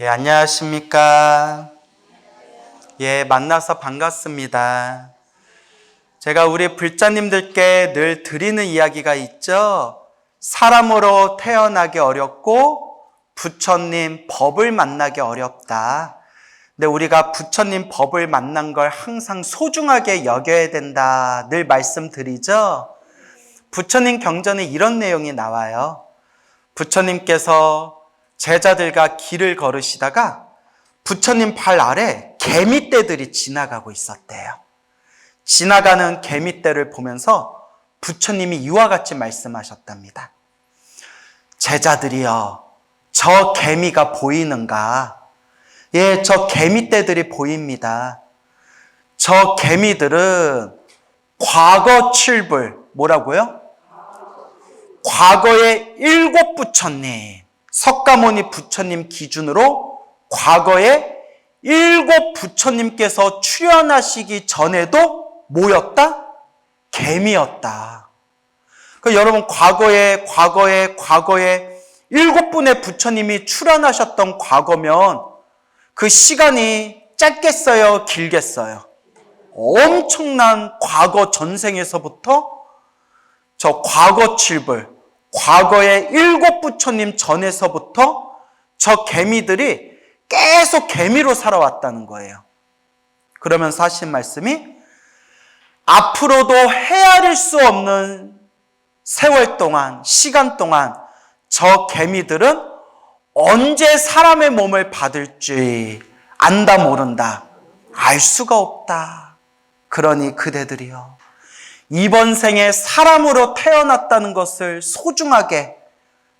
안녕하십니까. 만나서 반갑습니다. 제가 우리 불자님들께 늘 드리는 이야기가 있죠. 사람으로 태어나기 어렵고 부처님 법을 만나기 어렵다. 근데 우리가 부처님 법을 만난 걸 항상 소중하게 여겨야 된다. 늘 말씀드리죠. 부처님 경전에 이런 내용이 나와요. 부처님께서 제자들과 길을 걸으시다가 부처님 발 아래 개미떼들이 지나가고 있었대요. 지나가는 개미떼를 보면서 부처님이 이와 같이 말씀하셨답니다. 제자들이여, 저 개미가 보이는가? 저 개미떼들이 보입니다. 저 개미들은 과거 칠불, 뭐라고요? 과거의 7 부처님, 석가모니 부처님 기준으로 과거에 7 부처님께서 출현하시기 전에도 뭐였다? 개미였다. 그러니까 여러분 과거에 7분의 부처님이 출현하셨던 과거면 그 시간이 짧겠어요? 길겠어요? 엄청난 과거 전생에서부터 저 과거 칠불, 과거의 7 부처님 전에서부터 저 개미들이 계속 개미로 살아왔다는 거예요. 그러면서 하신 말씀이 앞으로도 헤아릴 수 없는 세월 동안, 시간 동안 저 개미들은 언제 사람의 몸을 받을지 안다 모른다, 알 수가 없다. 그러니 그대들이여, 이번 생에 사람으로 태어났다는 것을 소중하게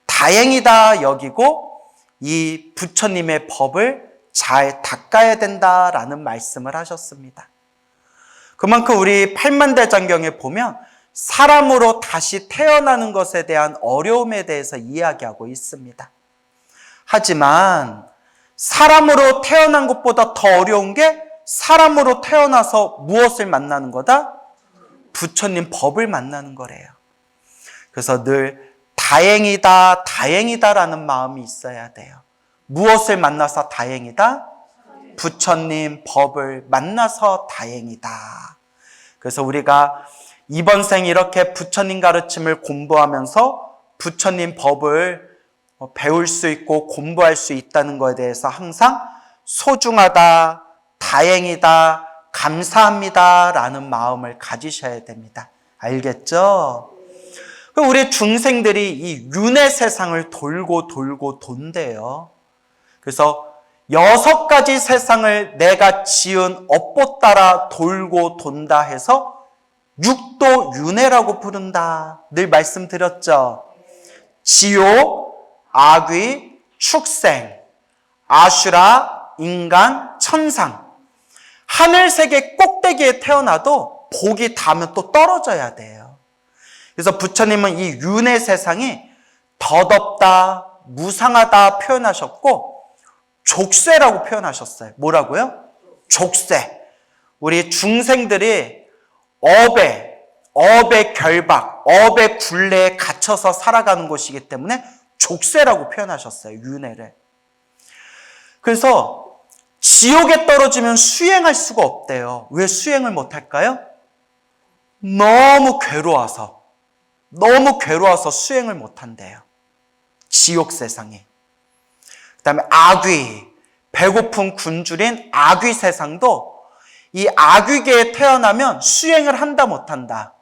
다행이다 여기고 이 부처님의 법을 잘 닦아야 된다라는 말씀을 하셨습니다. 그만큼 우리 팔만대장경에 보면 사람으로 다시 태어나는 것에 대한 어려움에 대해서 이야기하고 있습니다. 하지만 사람으로 태어난 것보다 더 어려운 게 사람으로 태어나서 무엇을 만나는 거다? 부처님 법을 만나는 거래요. 그래서 늘 다행이다, 다행이다라는 마음이 있어야 돼요. 무엇을 만나서 다행이다? 부처님 법을 만나서 다행이다. 그래서 우리가 이번 생 이렇게 부처님 가르침을 공부하면서 부처님 법을 배울 수 있고 공부할 수 있다는 것에 대해서 항상 소중하다, 다행이다, 감사합니다 라는 마음을 가지셔야 됩니다. 알겠죠? 우리 중생들이 이 윤회 세상을 돌고 돈대요. 그래서 6가지 세상을 내가 지은 업보 따라 돌고 돈다 해서 6도 윤회라고 부른다. 늘 말씀드렸죠. 지옥, 악귀, 축생, 아슈라, 인간, 천상. 하늘세계 꼭대기에 태어나도 복이 닿으면 또 떨어져야 돼요. 그래서 부처님은 이 윤회 세상이 덧없다, 무상하다 표현하셨고 족쇄라고 표현하셨어요. 뭐라고요? 족쇄. 우리 중생들이 업의 결박, 업의 굴레에 갇혀서 살아가는 것이기 때문에 족쇄라고 표현하셨어요. 윤회를. 그래서 지옥에 떨어지면 수행할 수가 없대요. 왜 수행을 못할까요? 너무 괴로워서 수행을 못한대요. 지옥 세상이. 그 다음에 악귀, 배고픈 굶주린 악귀 세상도 이 악귀계에 태어나면 수행을 한다 못한다?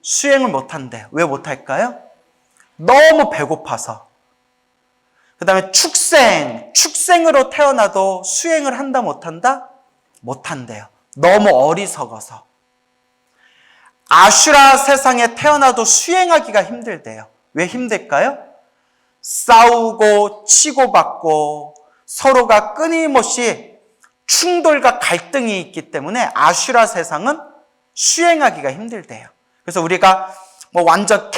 수행을 못한대요. 왜 못할까요? 너무 배고파서. 그 다음에 축생으로 태어나도 수행을 한다 못한다? 못한대요. 너무 어리석어서. 아슈라 세상에 태어나도 수행하기가 힘들대요. 왜 힘들까요? 싸우고 치고받고 서로가 끊임없이 충돌과 갈등이 있기 때문에 아슈라 세상은 수행하기가 힘들대요. 그래서 우리가 완전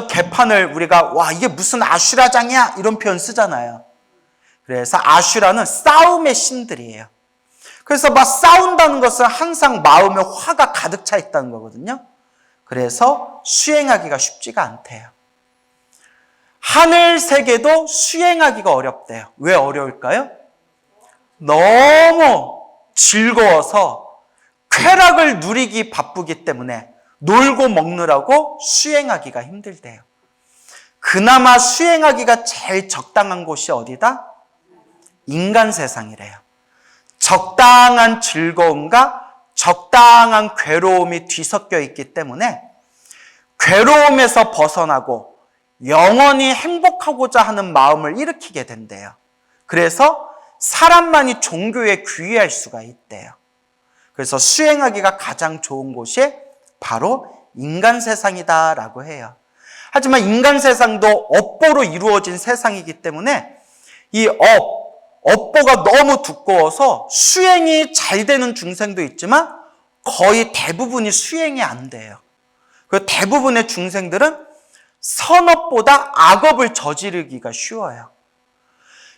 개판을 우리가 이게 무슨 아슈라장이야 이런 표현 쓰잖아요. 그래서 아슈라는 싸움의 신들이에요. 그래서 막 싸운다는 것은 항상 마음에 화가 가득 차 있다는 거거든요. 그래서 수행하기가 쉽지가 않대요. 하늘 세계도 수행하기가 어렵대요. 왜 어려울까요? 너무 즐거워서 쾌락을 누리기 바쁘기 때문에 놀고 먹느라고 수행하기가 힘들대요. 그나마 수행하기가 제일 적당한 곳이 어디다? 인간 세상이래요. 적당한 즐거움과 적당한 괴로움이 뒤섞여 있기 때문에 괴로움에서 벗어나고 영원히 행복하고자 하는 마음을 일으키게 된대요. 그래서 사람만이 종교에 귀의할 수가 있대요. 그래서 수행하기가 가장 좋은 곳이 바로 인간 세상이다라고 해요. 하지만 인간 세상도 업보로 이루어진 세상이기 때문에 이 업보가 너무 두꺼워서 수행이 잘 되는 중생도 있지만 거의 대부분이 수행이 안 돼요. 그 대부분의 중생들은 선업보다 악업을 저지르기가 쉬워요.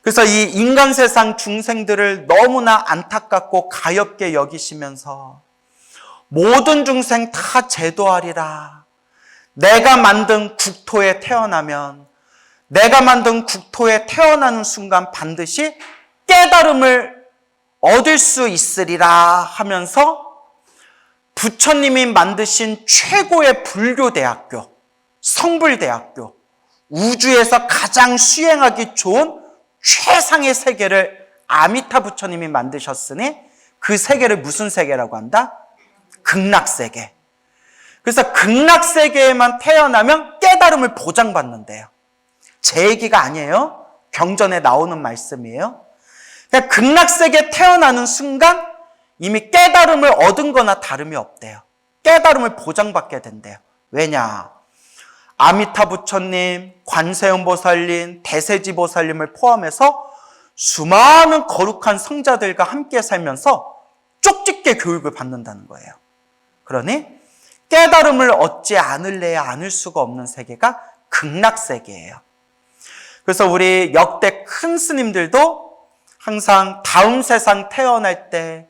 그래서 이 인간 세상 중생들을 너무나 안타깝고 가엾게 여기시면서 모든 중생 다 제도하리라. 내가 만든 국토에 태어나면 내가 만든 국토에 태어나는 순간 반드시 깨달음을 얻을 수 있으리라 하면서 부처님이 만드신 최고의 불교대학교, 성불대학교, 우주에서 가장 수행하기 좋은 최상의 세계를 아미타 부처님이 만드셨으니 그 세계를 무슨 세계라고 한다? 극락세계. 그래서 극락세계에만 태어나면 깨달음을 보장받는데요. 제 얘기가 아니에요. 경전에 나오는 말씀이에요. 그러니까 극락세계에 태어나는 순간 이미 깨달음을 얻은 거나 다름이 없대요. 깨달음을 보장받게 된대요. 왜냐? 아미타 부처님, 관세음 보살님, 대세지 보살님을 포함해서 수많은 거룩한 성자들과 함께 살면서 쪽집게 교육을 받는다는 거예요. 그러니 깨달음을 얻지 않을래야 않을 수가 없는 세계가 극락세계예요. 그래서 우리 역대 큰 스님들도 항상 다음 세상 태어날 때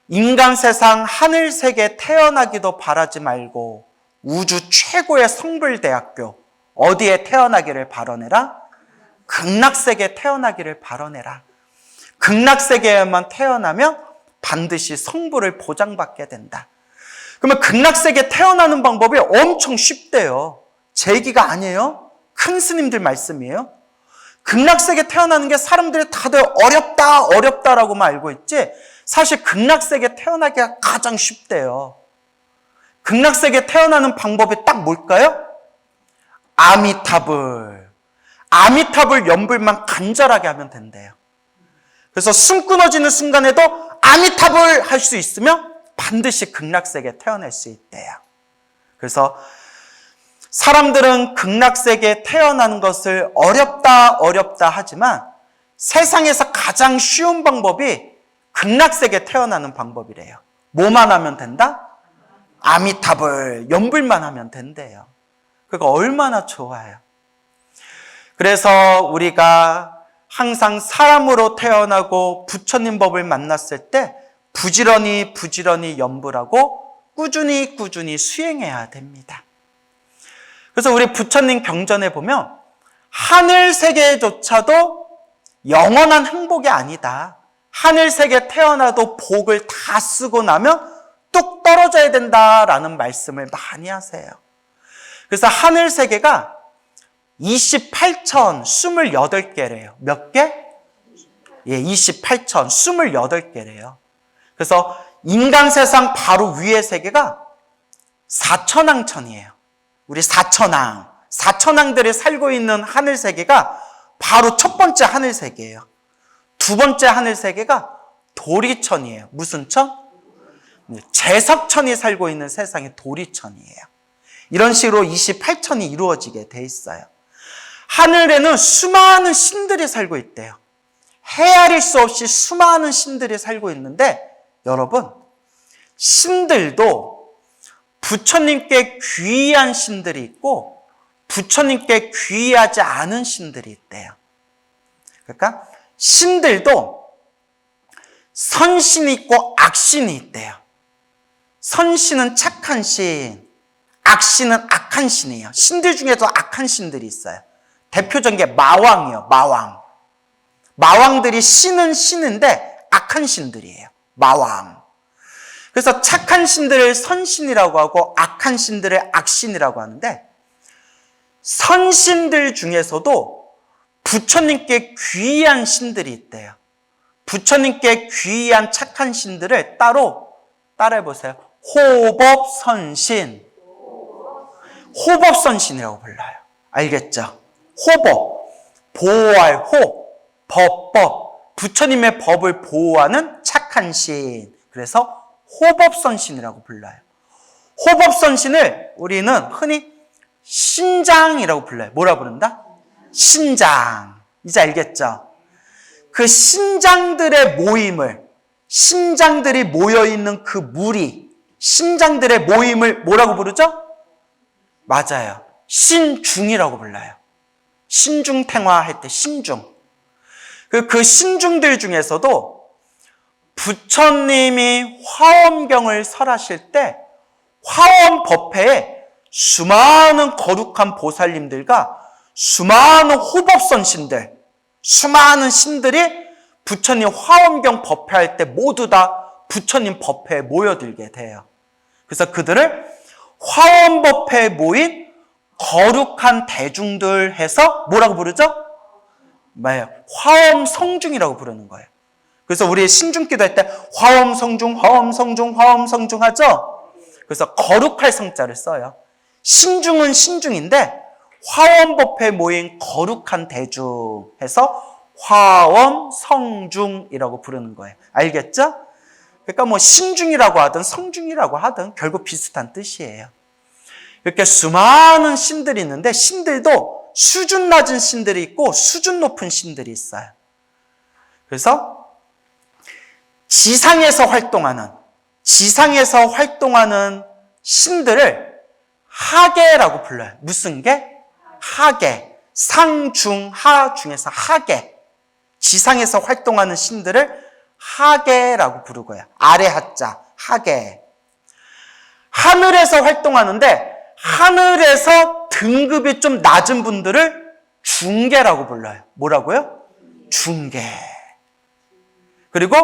인간 세상 하늘 세계에 태어나기도 바라지 말고 우주 최고의 성불대학교 어디에 태어나기를 바라내라? 극락세계에 태어나기를 바라내라. 극락세계에만 태어나면 반드시 성불을 보장받게 된다. 그러면 극락세계에 태어나는 방법이 엄청 쉽대요. 제 얘기가 아니에요. 큰 스님들 말씀이에요. 극락세계에 태어나는 게 사람들이 다들 어렵다라고만 알고 있지 사실 극락세계에 태어나기가 가장 쉽대요. 극락세계에 태어나는 방법이 딱 뭘까요? 아미타불 연불만 간절하게 하면 된대요. 그래서 숨 끊어지는 순간에도 아미타불 할 수 있으면 반드시 극락세계에 태어날 수 있대요. 그래서 사람들은 극락세계에 태어나는 것을 어렵다 하지만 세상에서 가장 쉬운 방법이 극락세계에 태어나는 방법이래요. 뭐만 하면 된다? 아미타불, 연불만 하면 된대요. 그러니까 얼마나 좋아요. 그래서 우리가 항상 사람으로 태어나고 부처님 법을 만났을 때 부지런히 연불하고 꾸준히 수행해야 됩니다. 그래서 우리 부처님 경전에 보면 하늘 세계조차도 영원한 행복이 아니다. 하늘 세계에 태어나도 복을 다 쓰고 나면 뚝 떨어져야 된다라는 말씀을 많이 하세요. 그래서 하늘 세계가 28천 28개래요. 몇 개? 예, 28천 28개래요. 그래서 인간 세상 바로 위의 세계가 사천왕천이에요. 우리 사천왕들이 살고 있는 하늘 세계가 바로 첫 번째 하늘 세계예요. 두 번째 하늘 세계가 도리천이에요. 무슨 천? 제석천이 살고 있는 세상이 도리천이에요. 이런 식으로 28천이 이루어지게 돼 있어요. 하늘에는 수많은 신들이 살고 있대요. 헤아릴 수 없이 수많은 신들이 살고 있는데 여러분, 신들도 부처님께 귀의한 신들이 있고 부처님께 귀의하지 않은 신들이 있대요. 그러니까 신들도 선신이 있고 악신이 있대요. 선신은 착한 신, 악신은 악한 신이에요. 신들 중에도 악한 신들이 있어요. 대표적인 게 마왕이에요. 마왕. 마왕들이 신은 신인데 악한 신들이에요. 마왕. 그래서 착한 신들을 선신이라고 하고 악한 신들을 악신이라고 하는데, 선신들 중에서도 부처님께 귀한 신들이 있대요. 부처님께 귀한 착한 신들을 따로 따라해보세요. 호법선신. 호법선신이라고 불러요. 알겠죠? 호법, 보호할 호, 법. 부처님의 법을 보호하는 착한 신. 그래서 호법선신이라고 불러요. 호법선신을 우리는 흔히 신장이라고 불러요. 뭐라 부른다? 신장. 이제 알겠죠? 그 신장들의 모임을, 신장들이 모여있는 그 무리, 신장들의 모임을 뭐라고 부르죠? 맞아요. 신중이라고 불러요. 신중탱화할 때 신중. 그 신중들 중에서도 부처님이 화엄경을 설하실 때 화엄법회에 수많은 거룩한 보살님들과 수많은 호법선신들, 수많은 신들이 부처님 화엄경 법회할 때 모두 다 부처님 법회에 모여들게 돼요. 그래서 그들을 화엄법회에 모인 거룩한 대중들 해서 뭐라고 부르죠? 뭐예요? 화엄성중이라고 부르는 거예요. 그래서 우리 신중기도 할 때 화엄성중, 화엄성중, 화엄성중 하죠? 그래서 거룩할 성자를 써요. 신중은 신중인데 화엄법회에 모인 거룩한 대중 해서 화엄성중이라고 부르는 거예요. 알겠죠? 그러니까 뭐 신중이라고 하든 성중이라고 하든 결국 비슷한 뜻이에요. 이렇게 수많은 신들이 있는데 신들도 수준 낮은 신들이 있고 수준 높은 신들이 있어요. 그래서 지상에서 활동하는 신들을 하계라고 불러요. 무슨 계? 하계. 상중하 중에서 하계. 지상에서 활동하는 신들을 하계라고 부르고요. 아래 하자, 하계. 하늘에서 활동하는데 하늘에서 등급이 좀 낮은 분들을 중계라고 불러요. 뭐라고요? 중계. 그리고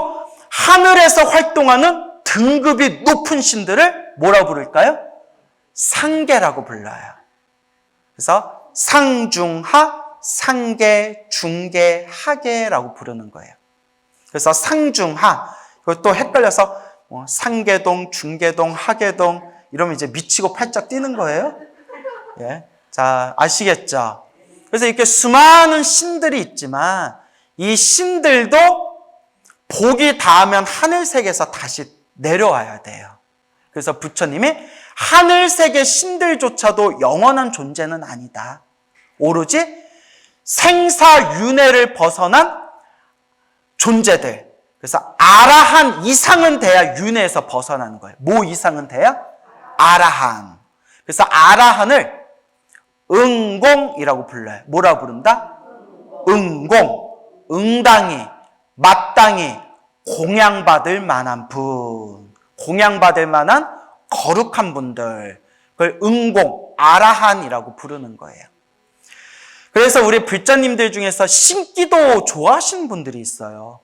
하늘에서 활동하는 등급이 높은 신들을 뭐라고 부를까요? 상계라고 불러요. 그래서 상중하, 상계, 중계, 하계라고 부르는 거예요. 그래서 상중하, 이것도 헷갈려서 상계동, 중계동, 하계동 이러면 이제 미치고 팔짝 뛰는 거예요. 예. 자, 아시겠죠? 그래서 이렇게 수많은 신들이 있지만 이 신들도 복이 닿으면 하늘색에서 다시 내려와야 돼요. 그래서 부처님이 하늘색의 신들조차도 영원한 존재는 아니다. 오로지 생사윤회를 벗어난 존재들. 그래서 아라한 이상은 돼야 윤회에서 벗어나는 거예요. 뭐 이상은 돼야? 아라한. 그래서 아라한을 응공이라고 불러요. 뭐라고 부른다? 응공. 응당히, 마땅히 공양받을 만한 분. 공양받을 만한 거룩한 분들. 그걸 응공, 아라한이라고 부르는 거예요. 그래서 우리 불자님들 중에서 신기도 좋아하시는 분들이 있어요.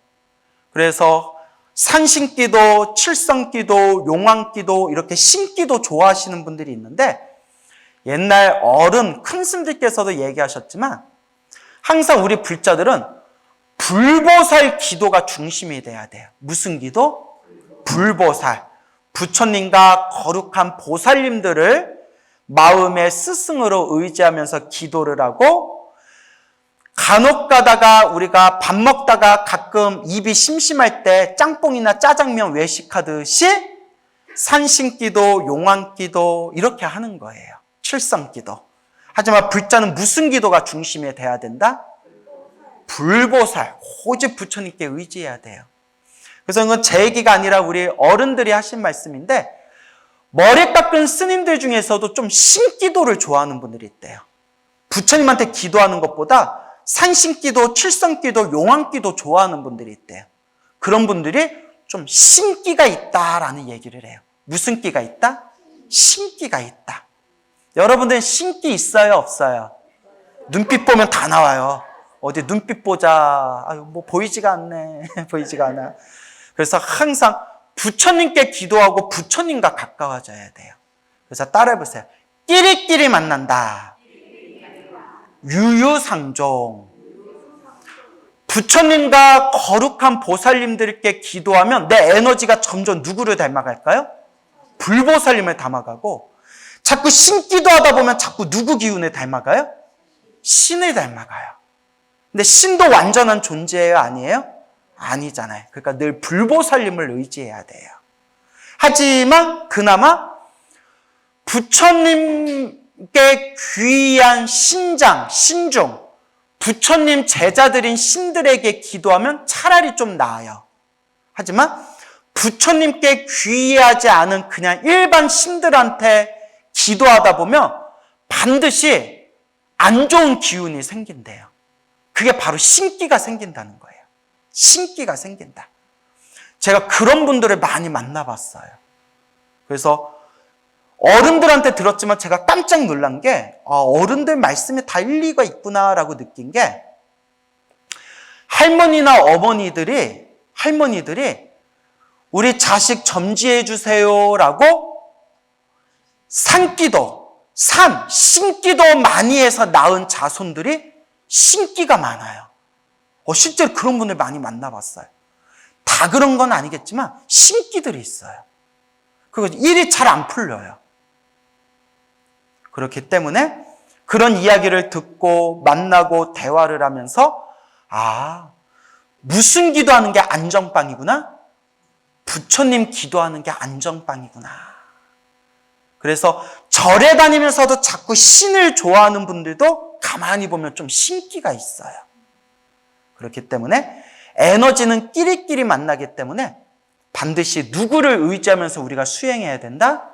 그래서 산신기도, 칠성기도, 용왕기도 이렇게 신기도 좋아하시는 분들이 있는데 옛날 어른 큰 스님들께서도 얘기하셨지만 항상 우리 불자들은 불보살 기도가 중심이 돼야 돼요. 무슨 기도? 불보살. 부처님과 거룩한 보살님들을 마음의 스승으로 의지하면서 기도를 하고 간혹 가다가 우리가 밥 먹다가 가끔 입이 심심할 때 짬뽕이나 짜장면 외식하듯이 산신기도, 용왕기도 이렇게 하는 거예요. 칠성기도. 하지만 불자는 무슨 기도가 중심이 돼야 된다? 불보살, 오직 부처님께 의지해야 돼요. 그래서 이건 제 얘기가 아니라 우리 어른들이 하신 말씀인데 머리 깎은 스님들 중에서도 좀 신기도를 좋아하는 분들이 있대요. 부처님한테 기도하는 것보다 산신기도, 칠성기도, 용왕기도 좋아하는 분들이 있대요. 그런 분들이 좀 신기가 있다라는 얘기를 해요. 무슨 기가 있다? 신기가 있다. 여러분들은 신기 있어요, 없어요? 눈빛 보면 다 나와요. 어디 눈빛 보자. 아유, 뭐 보이지가 않네. 보이지가 않아. 그래서 항상 부처님께 기도하고 부처님과 가까워져야 돼요. 그래서 따라해보세요. 끼리끼리 만난다. 유유상종. 부처님과 거룩한 보살님들께 기도하면 내 에너지가 점점 누구를 닮아갈까요? 불보살님을 닮아가고, 자꾸 신기도 하다 보면 자꾸 누구 기운을 닮아가요? 신을 닮아가요. 근데 신도 완전한 존재예요? 아니에요? 아니잖아요. 그러니까 늘 불보살님을 의지해야 돼요. 하지만 그나마 부처님께 귀한 신장, 신중, 부처님 제자들인 신들에게 기도하면 차라리 좀 나아요. 하지만 부처님께 귀하지 않은 그냥 일반 신들한테 기도하다 보면 반드시 안 좋은 기운이 생긴대요. 그게 바로 신기가 생긴다는 거예요. 신기가 생긴다. 제가 그런 분들을 많이 만나봤어요. 그래서 어른들한테 들었지만 제가 깜짝 놀란 게 어른들 말씀에 다 일리가 있구나라고 느낀 게, 할머니나 어머니들이 우리 자식 점지해 주세요라고 신기도 많이 해서 낳은 자손들이 신기가 많아요. 실제로 그런 분들 많이 만나봤어요. 다 그런 건 아니겠지만 신기들이 있어요. 그리고 일이 잘 안 풀려요. 그렇기 때문에 그런 이야기를 듣고 만나고 대화를 하면서 무슨 기도하는 게 안정빵이구나? 부처님 기도하는 게 안정빵이구나. 그래서 절에 다니면서도 자꾸 신을 좋아하는 분들도 가만히 보면 좀 신기가 있어요. 그렇기 때문에 에너지는 끼리끼리 만나기 때문에 반드시 누구를 의지하면서 우리가 수행해야 된다?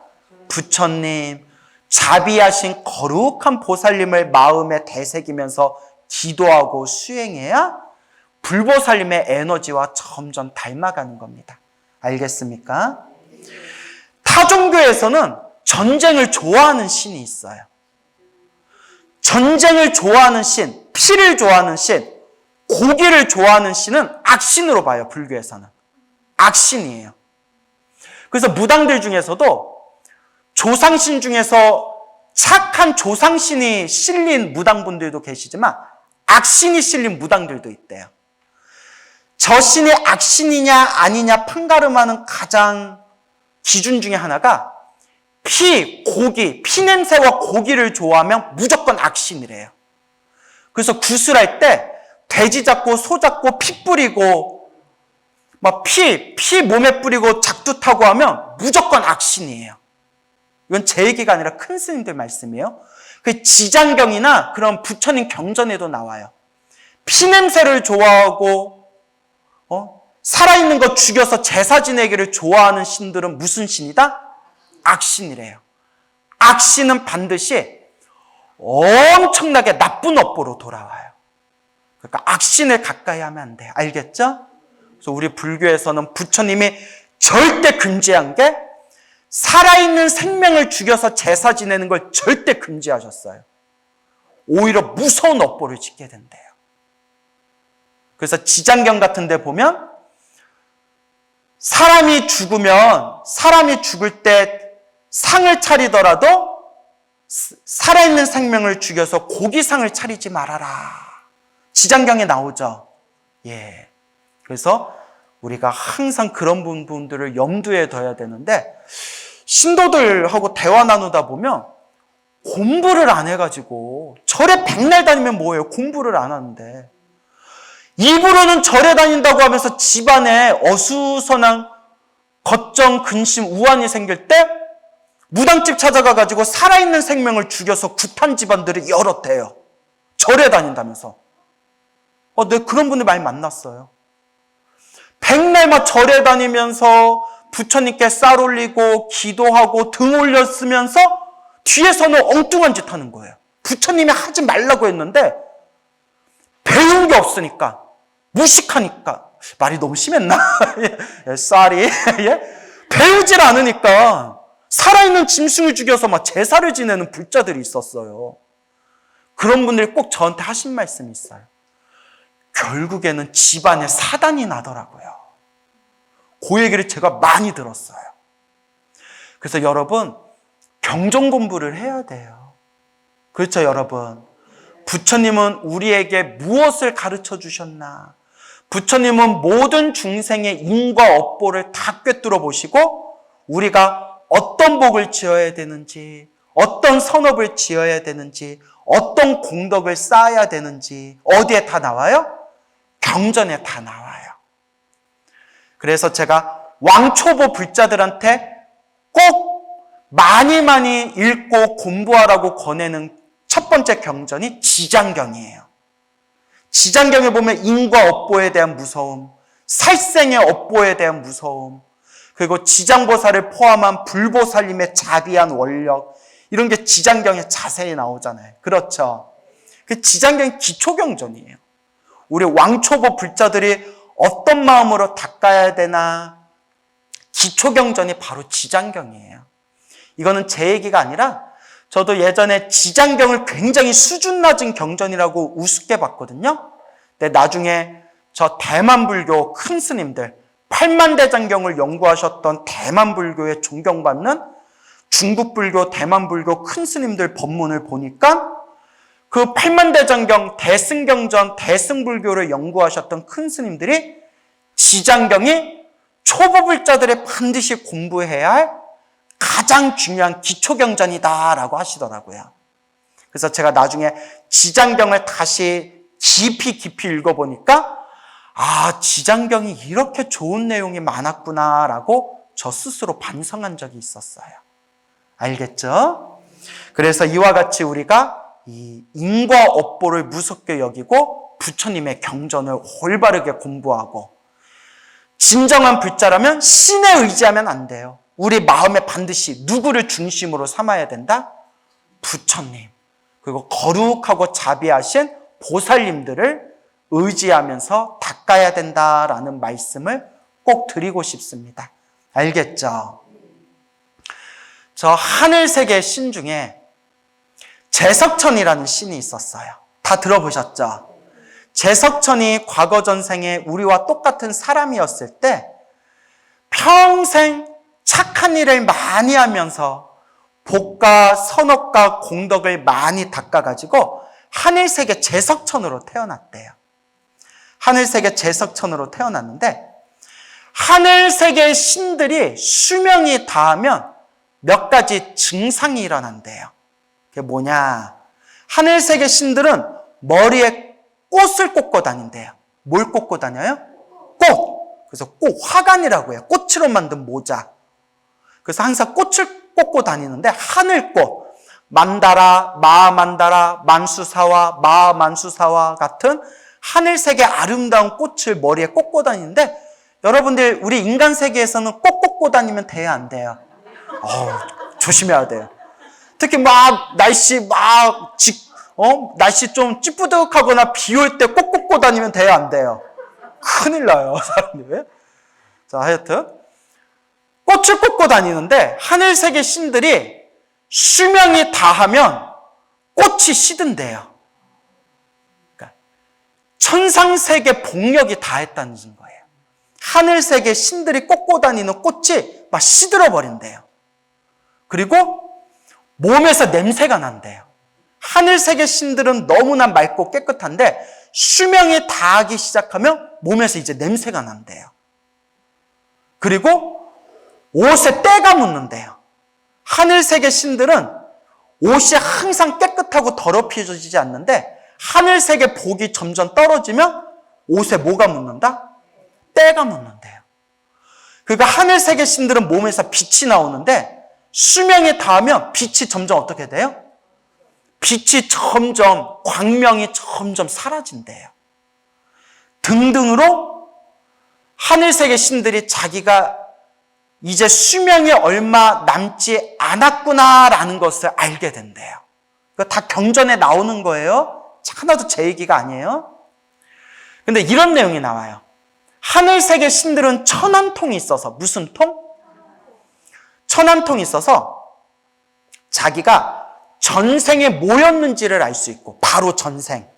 부처님, 자비하신 거룩한 보살님을 마음에 되새기면서 기도하고 수행해야 불보살님의 에너지와 점점 닮아가는 겁니다. 알겠습니까? 타 종교에서는 전쟁을 좋아하는 신이 있어요. 전쟁을 좋아하는 신, 피를 좋아하는 신, 고기를 좋아하는 신은 악신으로 봐요. 불교에서는 악신이에요. 그래서 무당들 중에서도 조상신 중에서 착한 조상신이 실린 무당분들도 계시지만 악신이 실린 무당들도 있대요. 저 신이 악신이냐 아니냐 판가름하는 가장 기준 중에 하나가 고기, 피냄새와 고기를 좋아하면 무조건 악신이래요. 그래서 구슬할 때 돼지 잡고 소 잡고 피 뿌리고 막 피 몸에 뿌리고 작두 타고 하면 무조건 악신이에요. 이건 제 얘기가 아니라 큰 스님들 말씀이에요. 그 지장경이나 그런 부처님 경전에도 나와요. 피냄새를 좋아하고 살아있는 거 죽여서 제사 지내기를 좋아하는 신들은 무슨 신이다? 악신이래요. 악신은 반드시 엄청나게 나쁜 업보로 돌아와요. 그러니까 악신을 가까이 하면 안 돼요. 알겠죠? 그래서 우리 불교에서는 부처님이 절대 금지한 게 살아있는 생명을 죽여서 제사 지내는 걸 절대 금지하셨어요. 오히려 무서운 업보를 짓게 된대요. 그래서 지장경 같은 데 보면 사람이 죽을 때 상을 차리더라도 살아있는 생명을 죽여서 고기상을 차리지 말아라. 지장경에 나오죠. 예. 그래서 우리가 항상 그런 부분들을 염두에 둬야 되는데, 신도들하고 대화 나누다 보면 공부를 안 해가지고 절에 백날 다니면 뭐예요? 공부를 안 하는데 입으로는 절에 다닌다고 하면서 집안에 어수선한 걱정, 근심, 우환이 생길 때 무당집 찾아가가지고 살아있는 생명을 죽여서 구탄 집안들이 여럿해요. 절에 다닌다면서. 내가 그런 분들 많이 만났어요. 백날만 절에 다니면서 부처님께 쌀 올리고 기도하고 등 올렸으면서 뒤에서는 엉뚱한 짓 하는 거예요. 부처님이 하지 말라고 했는데 배운 게 없으니까, 무식하니까, 말이 너무 심했나? 쌀이 배우질 않으니까 살아있는 짐승을 죽여서 막 제사를 지내는 불자들이 있었어요. 그런 분들이 꼭 저한테 하신 말씀이 있어요. 결국에는 집안에 사단이 나더라고요. 그 얘기를 제가 많이 들었어요. 그래서 여러분, 경전 공부를 해야 돼요. 그렇죠, 여러분? 부처님은 우리에게 무엇을 가르쳐 주셨나? 부처님은 모든 중생의 인과 업보를 다 꿰뚫어 보시고 우리가 어떤 복을 지어야 되는지, 어떤 선업을 지어야 되는지, 어떤 공덕을 쌓아야 되는지 어디에 다 나와요? 경전에 다 나와요. 그래서 제가 왕초보 불자들한테 꼭 많이 읽고 공부하라고 권하는 첫 번째 경전이 지장경이에요. 지장경에 보면 인과 업보에 대한 무서움, 살생의 업보에 대한 무서움, 그리고 지장보살을 포함한 불보살님의 자비한 원력, 이런 게 지장경에 자세히 나오잖아요. 그렇죠? 그 지장경이 기초경전이에요. 우리 왕초보 불자들이 어떤 마음으로 닦아야 되나? 기초경전이 바로 지장경이에요. 이거는 제 얘기가 아니라 저도 예전에 지장경을 굉장히 수준 낮은 경전이라고 우습게 봤거든요. 근데 나중에 저 대만 불교 큰 스님들, 팔만대장경을 연구하셨던 대만 불교에 존경받는 중국 불교, 대만 불교 큰 스님들 법문을 보니까 그 팔만대장경, 대승경전, 대승불교를 연구하셨던 큰 스님들이 지장경이 초보불자들이 반드시 공부해야 할 가장 중요한 기초경전이다라고 하시더라고요. 그래서 제가 나중에 지장경을 다시 깊이 읽어보니까 지장경이 이렇게 좋은 내용이 많았구나라고 저 스스로 반성한 적이 있었어요. 알겠죠? 그래서 이와 같이 우리가 이 인과 업보를 무섭게 여기고 부처님의 경전을 올바르게 공부하고, 진정한 불자라면 신에 의지하면 안 돼요. 우리 마음에 반드시 누구를 중심으로 삼아야 된다? 부처님, 그리고 거룩하고 자비하신 보살님들을 의지하면서 닦아야 된다라는 말씀을 꼭 드리고 싶습니다. 알겠죠? 저 하늘세계 신 중에 제석천이라는 신이 있었어요. 다 들어보셨죠? 제석천이 과거 전생에 우리와 똑같은 사람이었을 때 평생 착한 일을 많이 하면서 복과 선업과 공덕을 많이 닦아가지고 하늘세계 제석천으로 태어났대요. 하늘세계 제석천으로 태어났는데 하늘세계 신들이 수명이 다하면 몇 가지 증상이 일어난대요. 그게 뭐냐? 하늘세계 신들은 머리에 꽃을 꽂고 다닌대요. 뭘 꽂고 다녀요? 꽃! 그래서 꽃, 화관이라고 해요. 꽃으로 만든 모자. 그래서 항상 꽃을 꽂고 다니는데 하늘꽃, 만다라, 마만다라, 만수사와, 마만수사와 같은 하늘세계 아름다운 꽃을 머리에 꽂고 다니는데 여러분들 우리 인간 세계에서는 꽃 꽂고 다니면 돼야 안 돼요? 조심해야 돼요. 특히 날씨 날씨 좀 찌뿌득하거나 비 올 때 꽃 꽂고 다니면 돼야 안 돼요? 큰일 나요, 사람들. 자, 하여튼 꽃을 꽂고 다니는데 하늘세계 신들이 수명이 다하면 꽃이 시든대요. 그러니까 천상세계 복력이 다했다는 거예요. 하늘세계 신들이 꽂고 다니는 꽃이 막 시들어 버린대요. 그리고 몸에서 냄새가 난대요. 하늘세계 신들은 너무나 맑고 깨끗한데 수명이 다하기 시작하면 몸에서 이제 냄새가 난대요. 그리고 옷에 때가 묻는데요. 하늘세계 신들은 옷이 항상 깨끗하고 더럽혀지지 않는데 하늘세계 복이 점점 떨어지면 옷에 뭐가 묻는다? 때가 묻는데요. 그러니까 하늘세계 신들은 몸에서 빛이 나오는데 수명이 닿으면 빛이 점점 어떻게 돼요? 빛이 점점, 광명이 점점 사라진대요. 등등으로 하늘세계 신들이 자기가 이제 수명이 얼마 남지 않았구나라는 것을 알게 된대요. 이거 다 경전에 나오는 거예요. 하나도 제 얘기가 아니에요. 근데 이런 내용이 나와요. 하늘세계 신들은 천안통이 있어서, 무슨 통? 천안통이 있어서 자기가 전생에 뭐였는지를 알 수 있고, 바로 전생에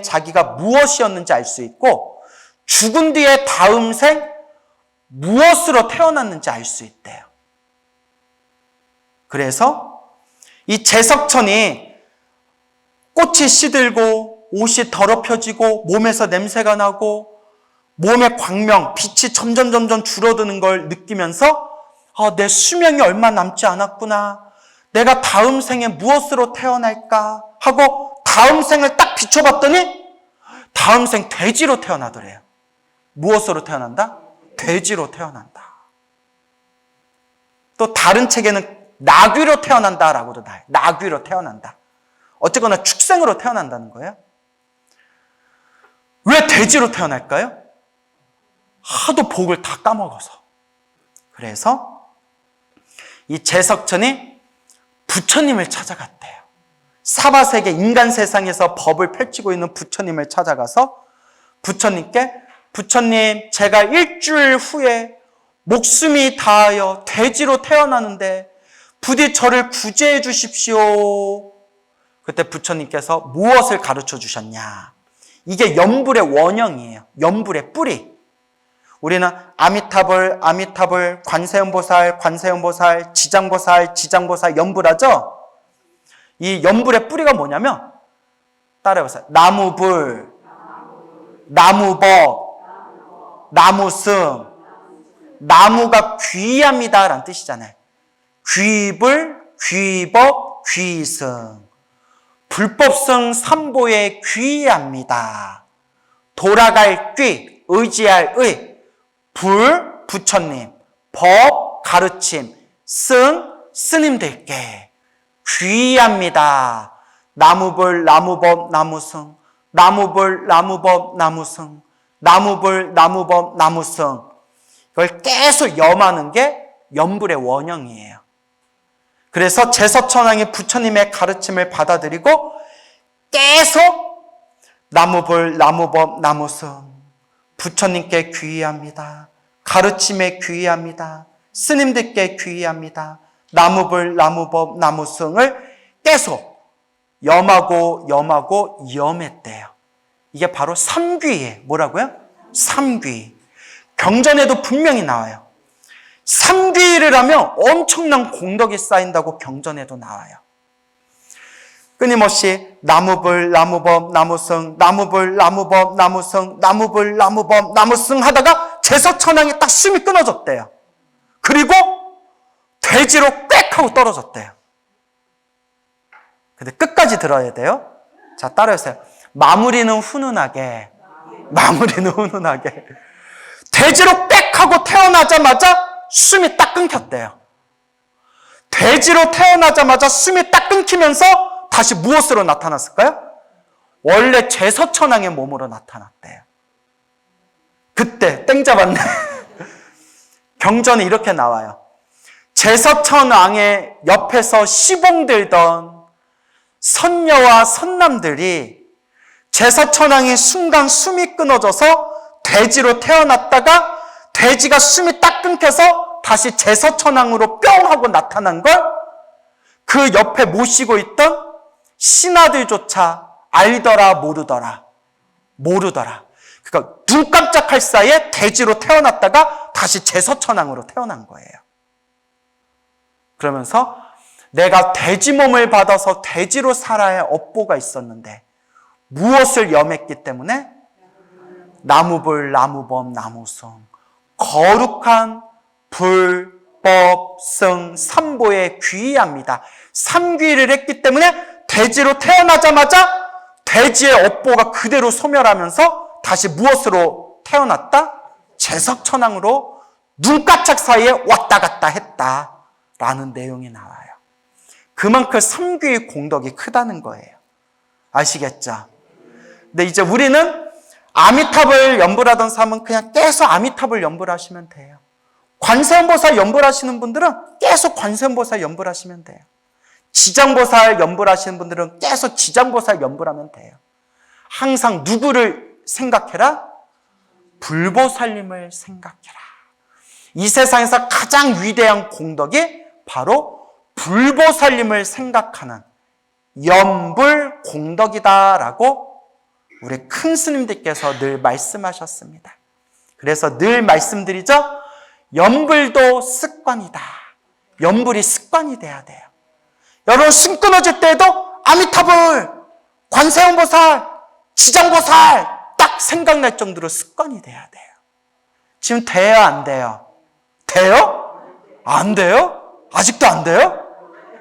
자기가 무엇이었는지 알 수 있고, 죽은 뒤에 다음 생 무엇으로 태어났는지 알 수 있대요. 그래서 이 제석천이 꽃이 시들고 옷이 더럽혀지고 몸에서 냄새가 나고 몸의 광명, 빛이 점점 줄어드는 걸 느끼면서 내 수명이 얼마 남지 않았구나. 내가 다음 생에 무엇으로 태어날까 하고 다음 생을 딱 비춰봤더니 다음 생 돼지로 태어나더래요. 무엇으로 태어난다? 돼지로 태어난다. 또 다른 책에는 나귀로 태어난다라고도 나와요. 나귀로 태어난다. 어쨌거나 축생으로 태어난다는 거예요. 왜 돼지로 태어날까요? 하도 복을 다 까먹어서. 그래서 이 제석천이 부처님을 찾아갔대요. 사바세계 인간 세상에서 법을 펼치고 있는 부처님을 찾아가서 부처님께 부처님, 제가 일주일 후에 목숨이 다하여 돼지로 태어나는데 부디 저를 구제해 주십시오. 그때 부처님께서 무엇을 가르쳐 주셨냐? 이게 염불의 원형이에요. 염불의 뿌리. 우리는 아미타불, 관세음보살, 지장보살, 염불하죠? 이 염불의 뿌리가 뭐냐면, 따라해보세요. 나무불, 나무법, 나무승. 나무가 귀합니다 라는 뜻이잖아요. 귀불, 귀법, 귀승. 불법성 삼보에 귀합니다. 돌아갈 귀, 의지할 의. 불, 부처님. 법, 가르침. 승, 스님들께 귀합니다. 나무불, 나무법, 나무승. 나무불, 나무법, 나무승. 나무불, 나무법, 나무승. 이걸 계속 염하는 게 염불의 원형이에요. 그래서 제석천왕이 부처님의 가르침을 받아들이고 계속 나무불, 나무법, 나무승. 부처님께 귀의합니다. 가르침에 귀의합니다. 스님들께 귀의합니다. 나무불, 나무법, 나무승을 계속 염하고 염했대요. 이게 바로 삼귀예요. 뭐라고요? 삼귀. 경전에도 분명히 나와요. 삼귀를 하면 엄청난 공덕이 쌓인다고 경전에도 나와요. 끊임없이 나무불, 나무법, 나무승, 나무불, 나무법, 나무승, 나무불, 나무법, 나무승 하다가 제석천왕이 딱 숨이 끊어졌대요. 그리고 돼지로 꽥 하고 떨어졌대요. 근데 끝까지 들어야 돼요. 자, 따라해주세요. 마무리는 훈훈하게. 돼지로 꽥 하고 태어나자마자 숨이 딱 끊겼대요. 돼지로 태어나자마자 숨이 딱 끊기면서 다시 무엇으로 나타났을까요? 원래 제석천왕의 몸으로 나타났대요. 그때 땡 잡았네. 경전에 이렇게 나와요. 제석천왕의 옆에서 시봉들던 선녀와 선남들이 제석천왕이 순간 숨이 끊어져서 돼지로 태어났다가 돼지가 숨이 딱 끊겨서 다시 제석천왕으로 뿅 하고 나타난 걸 그 옆에 모시고 있던 신하들조차 알더라 모르더라. 그러니까 눈 깜짝할 사이에 돼지로 태어났다가 다시 제석천왕으로 태어난 거예요. 그러면서 내가 돼지 몸을 받아서 돼지로 살아야 할 업보가 있었는데 무엇을 염했기 때문에? 나무불, 나무법, 나무승. 거룩한 불, 법, 승, 삼보에 귀의합니다. 삼귀를 했기 때문에 돼지로 태어나자마자 돼지의 업보가 그대로 소멸하면서 다시 무엇으로 태어났다? 제석천왕으로 눈까짝 사이에 왔다 갔다 했다라는 내용이 나와요. 그만큼 삼귀의 공덕이 크다는 거예요. 아시겠죠? 근데 이제 우리는 아미타불 연불하던 사람은 그냥 계속 아미타불 연불하시면 돼요. 관세음보살 연불하시는 분들은 계속 관세음보살 연불하시면 돼요. 지장보살 연불하시는 분들은 계속 지장보살 연불하면 돼요. 항상 누구를 생각해라? 불보살님을 생각해라. 이 세상에서 가장 위대한 공덕이 바로 불보살님을 생각하는 염불공덕이다라고 우리 큰 스님들께서 늘 말씀하셨습니다. 그래서 늘 말씀드리죠. 염불도 습관이다. 염불이 습관이 돼야 돼요. 여러분 숨 끊어질 때에도 아미타불, 관세음보살, 지장보살 딱 생각날 정도로 습관이 돼야 돼요. 지금 돼요, 안 돼요? 돼요? 안 돼요? 아직도 안 돼요?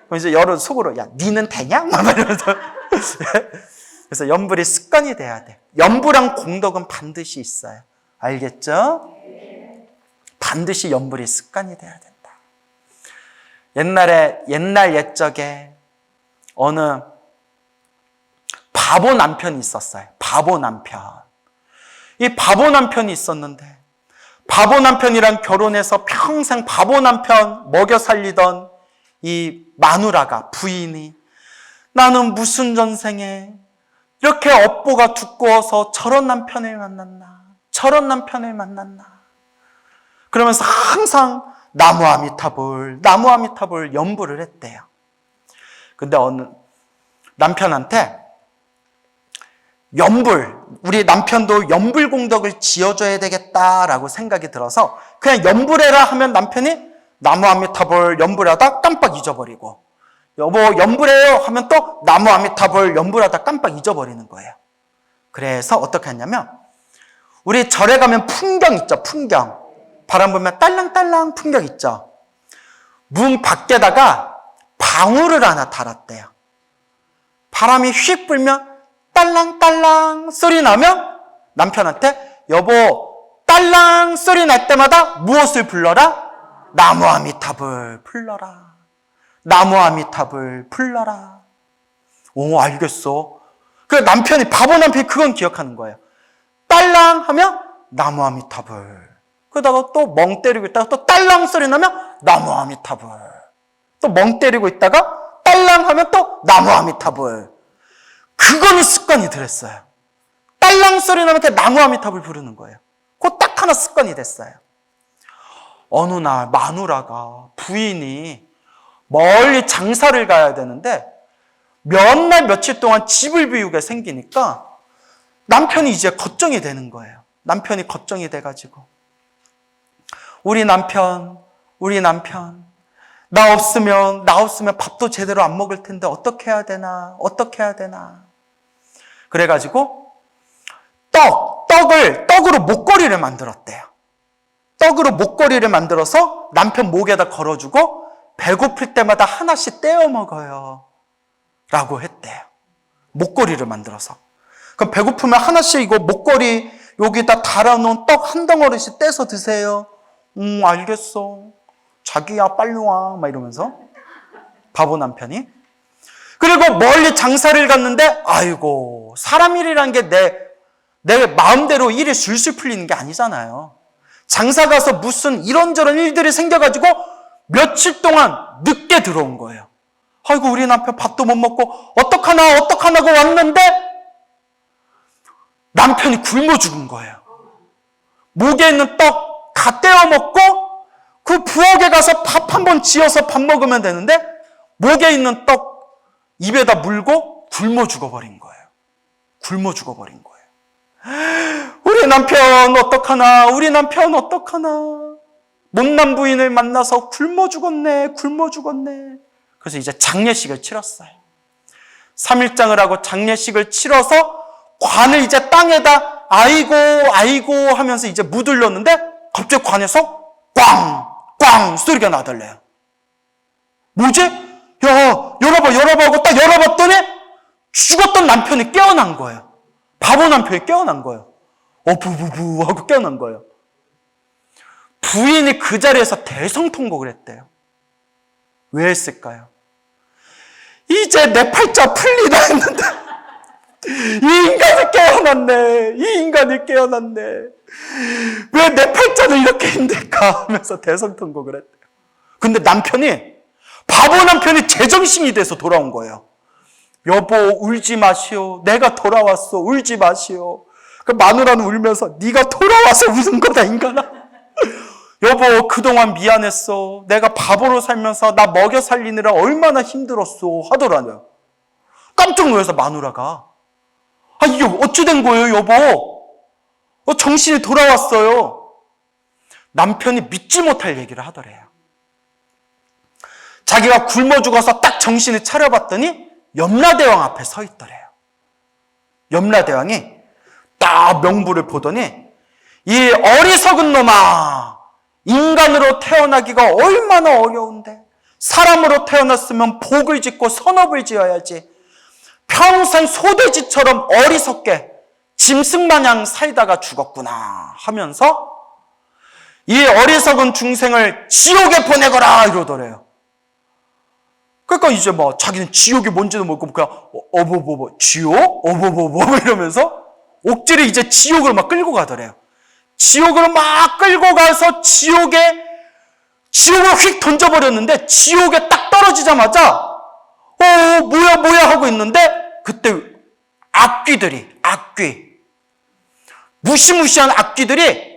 그럼 이제 여러분 속으로 야, 니는 되냐? 막 이러면서 그래서 염불이 습관이 돼야 돼. 염불랑 공덕은 반드시 있어요. 알겠죠? 반드시 염불이 습관이 돼야 된다. 옛날 옛적에 어느 바보 남편이 있었어요. 바보 남편. 이 바보 남편이 있었는데 바보 남편이랑 결혼해서 평생 바보 남편 먹여 살리던 이 마누라가 부인이 나는 무슨 전생에 이렇게 업보가 두꺼워서 저런 남편을 만났나 저런 남편을 만났나 그러면서 항상 나무 아미타불 염불을 했대요. 근데 어느 남편한테 우리 남편도 염불공덕을 지어줘야 되겠다라고 생각이 들어서 그냥 염불해라 하면 남편이 나무 아미타불 염불하다 깜빡 잊어버리고 여보 염불해요 하면 또 나무 아미타불 염불하다 깜빡 잊어버리는 거예요. 그래서 어떻게 했냐면 우리 절에 가면 풍경 있죠. 풍경. 바람 불면 딸랑딸랑 풍경 있죠. 문 밖에다가 방울을 하나 달았대요. 바람이 휙 불면 딸랑딸랑 소리 나면 남편한테 여보 딸랑 소리 날 때마다 무엇을 불러라? 나무 아미타불 불러라. 나무 아미타불 불러라. 오 알겠어. 그 남편이 바보 남편이 그건 기억하는 거예요. 딸랑 하면 나무 아미타불. 그러다가 또 멍 때리고 있다가 또 딸랑 소리 나면 나무 아미타불. 또 멍 때리고 있다가 딸랑 하면 또 나무 아미타불. 그거는 습관이 들었어요. 딸랑 소리 나면 나무 아미타불 부르는 거예요. 그거 딱 하나 습관이 됐어요. 어느 날 마누라가 부인이 멀리 장사를 가야 되는데 몇 날 며칠 동안 집을 비우게 생기니까 남편이 이제 걱정이 되는 거예요. 남편이 걱정이 돼가지고 우리 남편 나 없으면 밥도 제대로 안 먹을 텐데 어떻게 해야 되나 그래가지고 떡으로 목걸이를 만들었대요. 떡으로 목걸이를 만들어서 남편 목에다 걸어주고 배고플 때마다 하나씩 떼어 먹어요 라고 했대요. 목걸이를 만들어서. 그럼 배고프면 하나씩 이거 목걸이 여기다 달아놓은 떡 한 덩어리씩 떼서 드세요. 알겠어. 자기야 빨리 와 막 이러면서 바보 남편이. 그리고 멀리 장사를 갔는데 아이고 사람 일이란 게 내 마음대로 일이 술술 풀리는 게 아니잖아요. 장사 가서 무슨 이런저런 일들이 생겨가지고 며칠 동안 늦게 들어온 거예요. 아이고 우리 남편 밥도 못 먹고 어떡하나고 왔는데 남편이 굶어 죽은 거예요. 목에 있는 떡 다 떼어 먹고 그 부엌에 가서 밥 한번 지어서 밥 먹으면 되는데 목에 있는 떡 입에다 물고 굶어 죽어버린 거예요. 우리 남편 어떡하나 못난 부인을 만나서 굶어 죽었네. 그래서 이제 장례식을 치렀어요. 3일장을 하고 장례식을 치러서 관을 이제 땅에다 아이고 하면서 이제 묻으려는데 갑자기 관에서 꽝 소리가 나더래요. 뭐지? 야 열어봐 하고 딱 열어봤더니 죽었던 남편이 깨어난 거예요. 바보 남편이 깨어난 거예요. 부부부 하고 깨어난 거예요. 부인이 그 자리에서 대성통곡을 했대요. 왜 했을까요? 이제 내 팔자 풀리다 했는데 이 인간이 깨어났네. 왜 내 팔자는 이렇게 힘들까 하면서 대성통곡을 했대요. 근데 바보 남편이 제정신이 돼서 돌아온 거예요. 여보 울지 마시오. 내가 돌아왔어. 울지 마시오. 그 마누라는 울면서 네가 돌아와서 우는 거다 인간아. 여보, 그동안 미안했어. 내가 바보로 살면서 나 먹여 살리느라 얼마나 힘들었어. 하더라고요. 깜짝 놀라서 마누라가, 이게 어찌 된 거예요, 여보? 정신이 돌아왔어요. 남편이 믿지 못할 얘기를 하더래요. 자기가 굶어 죽어서 딱 정신을 차려봤더니 염라대왕 앞에 서 있더래요. 염라대왕이 딱 명부를 보더니, 이 어리석은 놈아, 인간으로 태어나기가 얼마나 어려운데, 사람으로 태어났으면 복을 짓고 선업을 지어야지 평생 소돼지처럼 어리석게 짐승마냥 살다가 죽었구나 하면서 이 어리석은 중생을 지옥에 보내거라 이러더래요. 그러니까 이제 자기는 지옥이 뭔지도 모르고 그냥 지옥? 이러면서 옥지를 이제 지옥으로 막 끌고 가더래요. 지옥으로 막 끌고 가서 지옥으로 휙 던져버렸는데 지옥에 딱 떨어지자마자 뭐야 하고 있는데 그때 무시무시한 악귀들이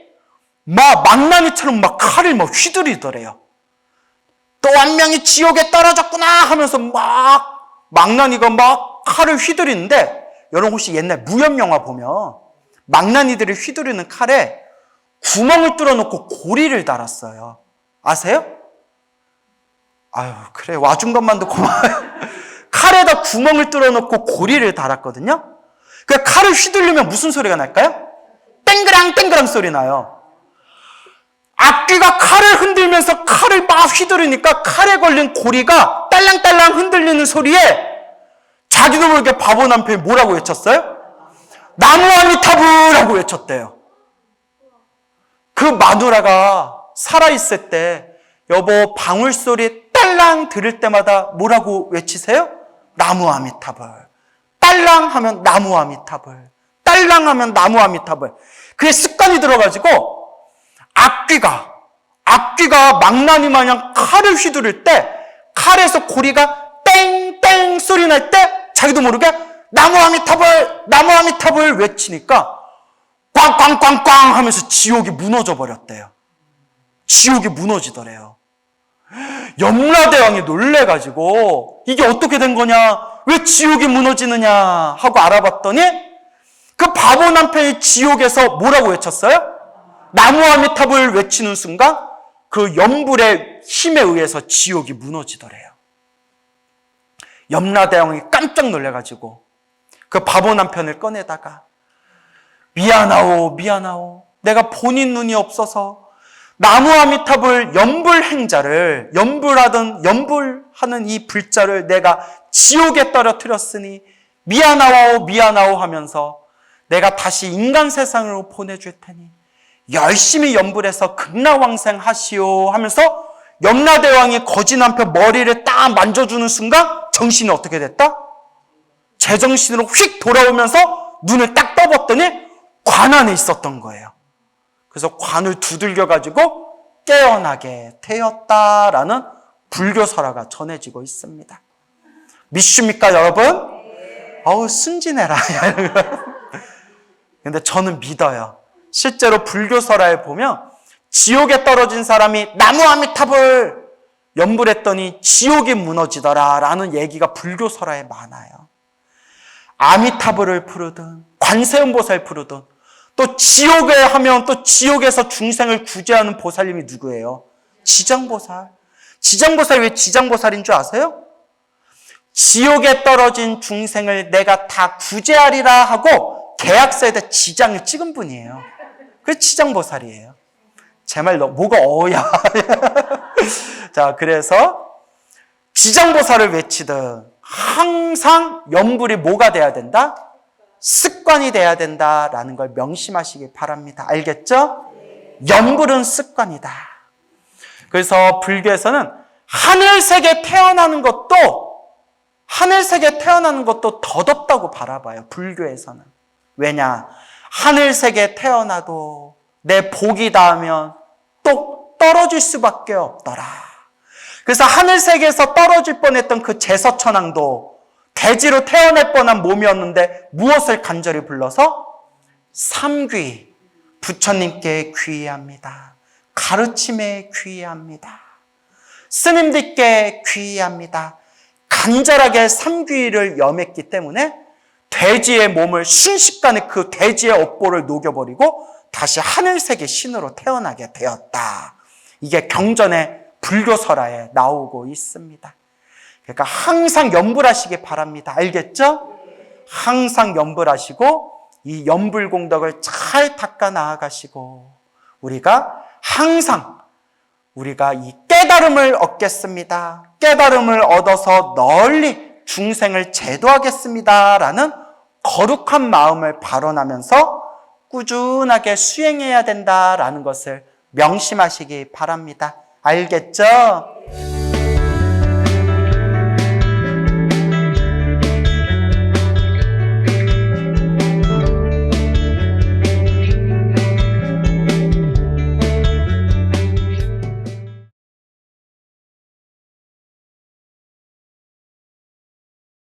망나니처럼 칼을 휘두르더래요. 또 한 명이 지옥에 떨어졌구나 하면서 망나니가 칼을 휘두르는데, 여러분 혹시 옛날 무협 영화 보면 망나니들을 휘두르는 칼에 구멍을 뚫어놓고 고리를 달았어요. 아세요? 아유, 그래, 와준 것만도 고마워요. 칼에다 구멍을 뚫어놓고 고리를 달았거든요. 그 칼을 휘두르면 무슨 소리가 날까요? 땡그랑 소리 나요. 악귀가 칼을 흔들면서 칼을 막 휘두르니까 칼에 걸린 고리가 딸랑딸랑 흔들리는 소리에 자기도 모르게 바보 남편이 뭐라고 외쳤어요? 나무아미타불라고 외쳤대요. 그 마누라가 살아있을 때 여보 방울소리 딸랑 들을 때마다 뭐라고 외치세요? 나무아미타불. 딸랑 하면 나무아미타불. 딸랑 하면 나무아미타불. 그게 습관이 들어가지고 악귀가 망나니 마냥 칼을 휘두를 때 칼에서 고리가 땡땡 소리 날 때 자기도 모르게 나무아미타불 외치니까 꽝꽝꽝꽝 하면서 지옥이 무너져 버렸대요. 지옥이 무너지더래요. 염라대왕이 놀래가지고 이게 어떻게 된 거냐, 왜 지옥이 무너지느냐 하고 알아봤더니 그 바보 남편이 지옥에서 뭐라고 외쳤어요? 나무아미타불 외치는 순간 그 염불의 힘에 의해서 지옥이 무너지더래요. 염라대왕이 깜짝 놀래가지고 그 바보 남편을 꺼내다가 미안하오 내가 본인 눈이 없어서 나무아미타불 염불행자를 염불하는 이 불자를 내가 지옥에 떨어뜨렸으니 미안하오 하면서 내가 다시 인간 세상으로 보내줄 테니 열심히 염불해서 극락왕생하시오 하면서 염라대왕이 거지 남편 머리를 딱 만져주는 순간 정신이 어떻게 됐다? 제정신으로 휙 돌아오면서 눈을 딱 떠봤더니 관 안에 있었던 거예요. 그래서 관을 두들겨가지고 깨어나게 되었다라는 불교 설화가 전해지고 있습니다. 믿습니까, 여러분? 순진해라. 근데 저는 믿어요. 실제로 불교 설화에 보면 지옥에 떨어진 사람이 나무아미타불 염불했더니 지옥이 무너지더라라는 얘기가 불교 설화에 많아요. 아미타불을 부르든 관세음보살 부르든 또 지옥에 하면 또 지옥에서 중생을 구제하는 보살님이 누구예요? 지장보살. 지장보살 왜 지장보살인 줄 아세요? 지옥에 떨어진 중생을 내가 다 구제하리라 하고 계약서에다 지장을 찍은 분이에요. 그래서 지장보살이에요. 제 말 뭐가 어야. 자, 그래서 지장보살을 외치든 항상 염불이 뭐가 돼야 된다? 습관이 돼야 된다라는 걸 명심하시기 바랍니다. 알겠죠? 염불은 습관이다. 그래서 불교에서는 하늘색에 태어나는 것도 덧없다고 바라봐요. 불교에서는. 왜냐? 하늘색에 태어나도 내 복이 닿으면 또 떨어질 수밖에 없더라. 그래서 하늘색에서 떨어질 뻔했던 그 제서천왕도 대지로 태어날 뻔한 몸이었는데 무엇을 간절히 불러서? 삼귀, 부처님께 귀의합니다. 가르침에 귀의합니다. 스님들께 귀의합니다. 간절하게 삼귀를 염했기 때문에 돼지의 몸을 순식간에 그 돼지의 업보를 녹여버리고 다시 하늘색의 신으로 태어나게 되었다. 이게 경전의 불교설화에 나오고 있습니다. 그러니까 항상 염불하시기 바랍니다. 알겠죠? 항상 염불하시고 이 염불공덕을 잘 닦아 나아가시고 우리가 항상 우리가 이 깨달음을 얻겠습니다. 깨달음을 얻어서 널리 중생을 제도하겠습니다라는 거룩한 마음을 발언하면서 꾸준하게 수행해야 된다라는 것을 명심하시기 바랍니다. 알겠죠?